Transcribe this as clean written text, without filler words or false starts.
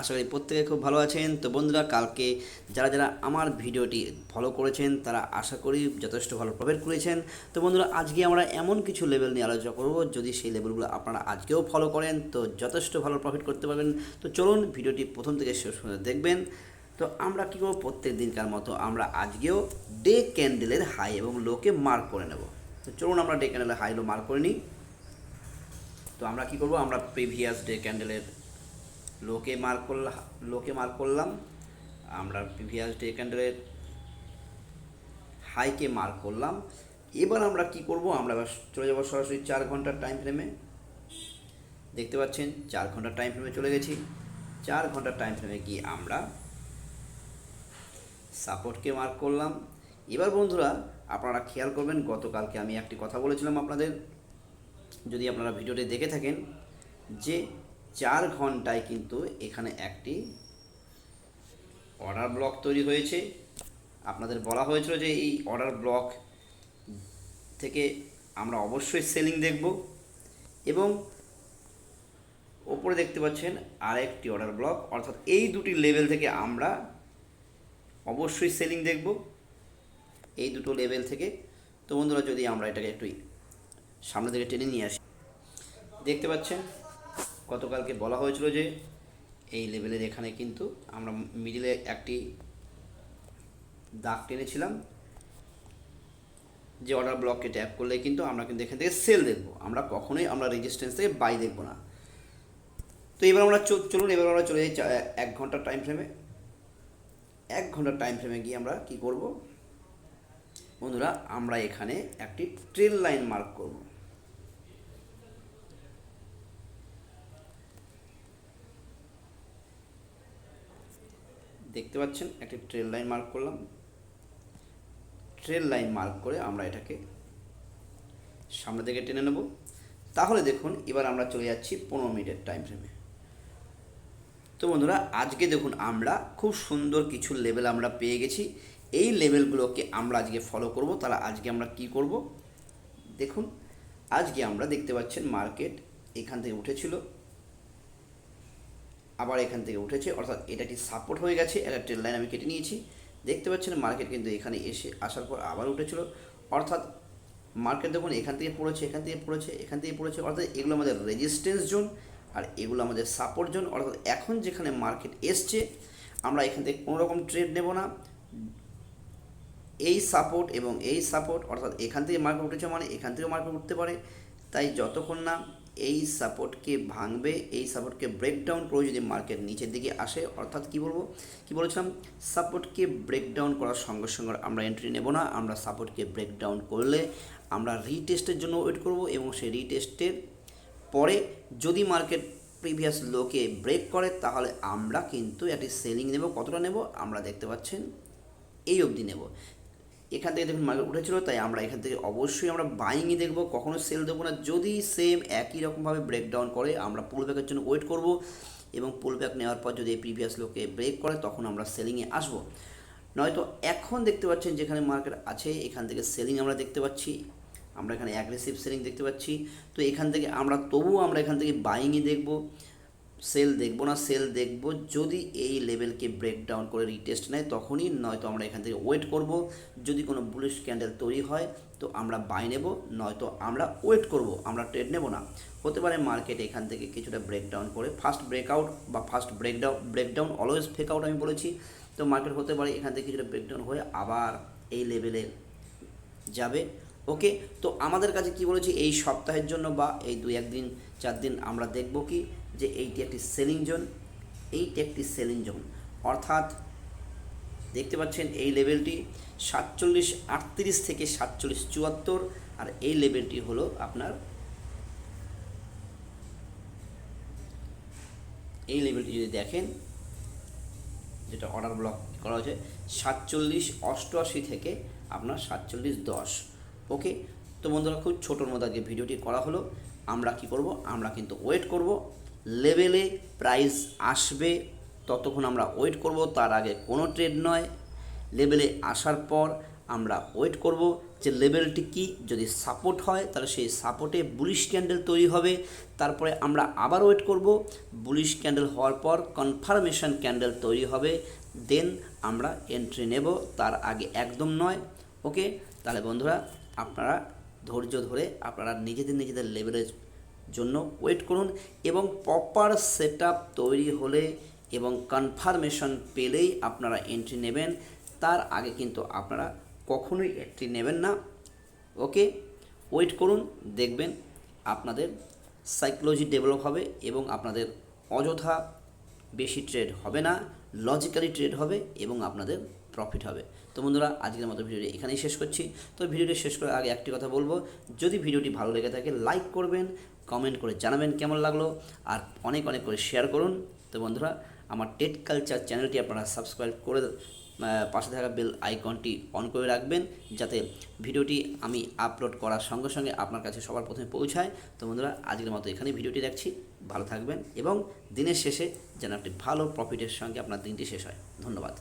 আশা করি প্রত্যেকে খুব ভালো আছেন। তো বন্ধুরা, কালকে যারা যারা আমার ভিডিওটি ফলো করেছেন তারা আশা করি যথেষ্ট ভালো প্রফিট করেছেন। তো বন্ধুরা, আজকে আমরা এমন কিছু লেভেল নিয়ে আলোচনা করব, যদি সেই লেভেলগুলো আপনারা আজকেও ফলো করেন তো যথেষ্ট ভালো প্রফিট করতে পারবেন। তো চলুন ভিডিওটি প্রথম থেকে শেষ পর্যন্ত দেখবেন। তো আমরা কী করবো, প্রত্যেক দিনকার মতো আমরা আজকেও ডে ক্যান্ডেলের হাই এবং লোকে মার্ক করে নেব। তো চলুন আমরা ডে ক্যান্ডেলের হাই লো মার্ক করে নিই। তো আমরা কী করবো, আমরা প্রিভিয়াস ডে ক্যান্ডেলের লোকে মার্ক করলাম, আমরা প্রিভিয়াস ডে ক্যান্ডেলের হাইকে মার্ক করলাম। এবার আমরা কি করব, আমরা এবার চলে যাব সরাসরি 4 ঘন্টার টাইম ফ্রেমে। দেখতে পাচ্ছেন 4 ঘন্টার টাইম ফ্রেমে চলে গেছি। 4 ঘন্টার টাইম ফ্রেমে গিয়ে আমরা সাপোর্টকে মার্ক করলাম। এবার বন্ধুরা, আপনারা খেয়াল করবেন, গতকালকে আমি একটি কথা বলেছিলাম আপনাদের, যদি আপনারা ভিডিওটি দেখে থাকেন, যে 4 ঘন্টায় কিন্তু এখানে একটি অর্ডার ব্লক তৈরি হয়েছে। আপনাদের বলা হয়েছিল যে এই অর্ডার ব্লক থেকে আমরা অবশ্যই সেলিং দেখব, এবং ওপরে দেখতে পাচ্ছেন আরেকটি অর্ডার ব্লক, অর্থাৎ এই দুটি লেভেল থেকে আমরা অবশ্যই সেলিং দেখব, এই দুটো লেভেল থেকে। তো বন্ধুরা, যদি আমরা এটাকে একটু সামনে থেকে টেনে নিয়ে আসি, দেখতে পাচ্ছেন গতকালকে বলা হয়েছিল যে এই লেভেলের এখানে কিন্তু আমরা মিডিলে একটি দাগ টেনেছিলাম, যে অর্ডার ব্লককে ট্যাপ করলে কিন্তু আমরা কিন্তু এখান থেকে সেল দেখব, আমরা কখনোই আমরা রেজিস্ট্যান্স থেকে বাই দেখব না। তো এবার আমরা চলুন এবার আমরা চলে যাই 1 ঘন্টার টাইম ফ্রেমে। 1 ঘন্টার টাইম ফ্রেমে গিয়ে আমরা কি করব বন্ধুরা, আমরা এখানে একটি ট্রেল লাইন মার্ক করব। দেখতে পাচ্ছেন একটি ট্রেল লাইন মার্ক করলাম। ট্রেল লাইন মার্ক করে আমরা এটাকে সামনে থেকে টেনে নেব। তাহলে দেখুন, এবার আমরা চলে যাচ্ছি 15 মিনিটের টাইম ফ্রেমে। তো বন্ধুরা, আজকে দেখুন আমরা খুব সুন্দর কিছু লেভেল আমরা পেয়ে গেছি। এই লেভেলগুলোকে আমরা আজকে ফলো করব। তাহলে আজকে আমরা কি করব দেখুন, আজকে আমরা দেখতে পাচ্ছেন মার্কেট এখান থেকে উঠেছিল, আবার এখান থেকে উঠেছে, অর্থাৎ এটা একটি সাপোর্ট হয়ে গেছে। একটা ট্রেল লাইন আমি কেটে নিয়েছি। দেখতে পাচ্ছেন মার্কেট কিন্তু এখানে আসার পর আবার উঠেছিল, অর্থাৎ মার্কেট দেখুন এখান থেকে পড়েছে, এখান থেকে পড়েছে, এখান থেকে পড়েছে, অর্থাৎ এগুলো আমাদের রেজিস্ট্যান্স জোন আর এগুলো আমাদের সাপোর্ট জোন। অর্থাৎ এখন যেখানে মার্কেট এসছে, আমরা এখান থেকে কোনো রকম ট্রেড নেব না। এই সাপোর্ট এবং এই সাপোর্ট, অর্থাৎ এখান থেকে মার্কেট উঠেছে মানে এখান থেকেও মার্কেট উঠতে পারে। তাই যতক্ষণ না এই সাপোর্টকে ভাঙবে, এই সাপোর্টকে ব্রেকডাউন করে যদি মার্কেট নিচের দিকে আসে, অর্থাৎ কি বলেছিলাম, সাপোর্টকে ব্রেকডাউন করার সঙ্গে সঙ্গে আমরা এন্ট্রি নেব না। আমরা সাপোর্টকে ব্রেকডাউন করলে আমরা রিটেস্টের জন্য ওয়েট করব, এবং সেই রিটেস্টের পরে যদি মার্কেট প্রিভিয়াস লোকে ব্রেক করে, তাহলে আমরা কিন্তু একটি সেলিং নেব। কতটা নেব আমরা দেখতে পাচ্ছেন এই অবধি নেব। এখান থেকে দেখুন মার্কেট উঠেছিল, তাই আমরা এখান থেকে অবশ্যই আমরা বাইংই দেখব, কখনো সেল দেবো না। যদি সেম একই রকমভাবে ব্রেকডাউন করে, আমরা পুল ব্যাকের জন্য ওয়েট করব, এবং পুল ব্যাক নেওয়ার পর যদি প্রিভিয়াস লোকে ব্রেক করে, তখন আমরা সেলিংয়ে আসব। নয়তো এখন দেখতে পাচ্ছেন যেখানে মার্কেট আছে, এখান থেকে সেলিং আমরা দেখতে পাচ্ছি, আমরা এখানে অ্যাগ্রেসিভ সেলিং দেখতে পাচ্ছি। তো এখান থেকে আমরা তবুও আমরা এখান থেকে বাইংই দেখব, সেল দেখব না। সেল দেখব যদি এই লেভেলকে ব্রেকডাউন করে রিটেস্ট নেয়, তখনই। নয়তো আমরা এখান থেকে ওয়েট করব, যদি কোনো বুলিশ ক্যান্ডেল তৈরি হয় তো আমরা বাই নেব, নয়তো আমরা ওয়েট করব, আমরা ট্রেড নেব না। হতে পারে মার্কেট এখান থেকে কিছুটা ব্রেকডাউন করে ফার্স্ট ব্রেকআউট বা first breakdown always fake out আমি বলেছি। তো মার্কেট হতে পারে এখান থেকে কিছুটা ব্রেকডাউন হয়ে আবার এই লেভেলে যাবে। ওকে, তো আমাদের কাছে কি বলেছি, এই সপ্তাহের জন্য বা এই 2-1 দিন 4 দিন আমরা দেখব কি, যে এইটি একটি সেলিং জোন, এইটি একটি সেলিং জোন। অর্থাৎ দেখতে পাচ্ছেন এই লেভেলটি 47.38 থেকে 47.74, আর এই লেভেলটি হলো আপনার, এই লেভেলটি যদি দেখেন, যেটা অর্ডার ব্লক করা হয়েছে 47.88 থেকে আপনার 47.10। ওকে, তো বন্ধুরা, খুব ছোটোর মধ্যে আজকে ভিডিওটি করা হলো। আমরা কি করব, আমরা কিন্তু ওয়েট করব, লেভেলে প্রাইস আসবে ততক্ষণ আমরা ওয়েট করব, তার আগে কোনো ট্রেড নয়। লেভেলে আসার পর আমরা ওয়েট করব, যে লেভেলটি কি, যদি সাপোর্ট হয় তাহলে সেই সাপোর্টে বুলিশ ক্যান্ডেল তৈরি হবে, তারপরে আমরা আবার ওয়েট করব, বুলিশ ক্যান্ডেল হওয়ার পর কনফার্মেশন ক্যান্ডেল তৈরি হবে, দেন আমরা এন্ট্রি নেব, তার আগে একদম নয়। ওকে, তাহলে বন্ধুরা আপনারা ধৈর্য ধরে আপনারা নিজেদের লেভেলের জন্য ওয়েট করুন এবং প্রপার সেট তৈরি হলে এবং কনফার্মেশন পেলেই আপনারা এন্ট্রি নেবেন, তার আগে কিন্তু আপনারা কখনোই এন্ট্রি নেবেন না। ওকে, ওয়েট করুন, দেখবেন আপনাদের সাইকোলজি ডেভেলপ হবে এবং আপনাদের অযথা বেশি ট্রেড হবে না, লজিক্যালি ট্রেড হবে এবং আপনাদের প্রফিট হবে। তো বন্ধুরা আজকের মতো ভিডিওটি এখানেই শেষ করছি। তো ভিডিওটি শেষ করার আগে একটি কথা বলবো, যদি ভিডিওটি ভালো লেগে থাকে লাইক করবেন, কমেন্ট করে জানাবেন কেমন লাগলো, আর অনেক অনেক করে শেয়ার করুন। তো বন্ধুরা আমার টেট কালচার চ্যানেলটি আপনারা সাবস্ক্রাইব করে পাশে থাকা বেল আইকনটি অন করে রাখবেন, যাতে ভিডিওটি আমি আপলোড করার সঙ্গে সঙ্গে আপনার কাছে সবার প্রথমে পৌঁছায়। তো বন্ধুরা আজকের মতো এখানেই ভিডিওটি রাখছি, ভালো থাকবেন এবং দিনের শেষে যেন একটি ভালো প্রফিটের সঙ্গে আপনার দিনটি শেষ হয়। ধন্যবাদ।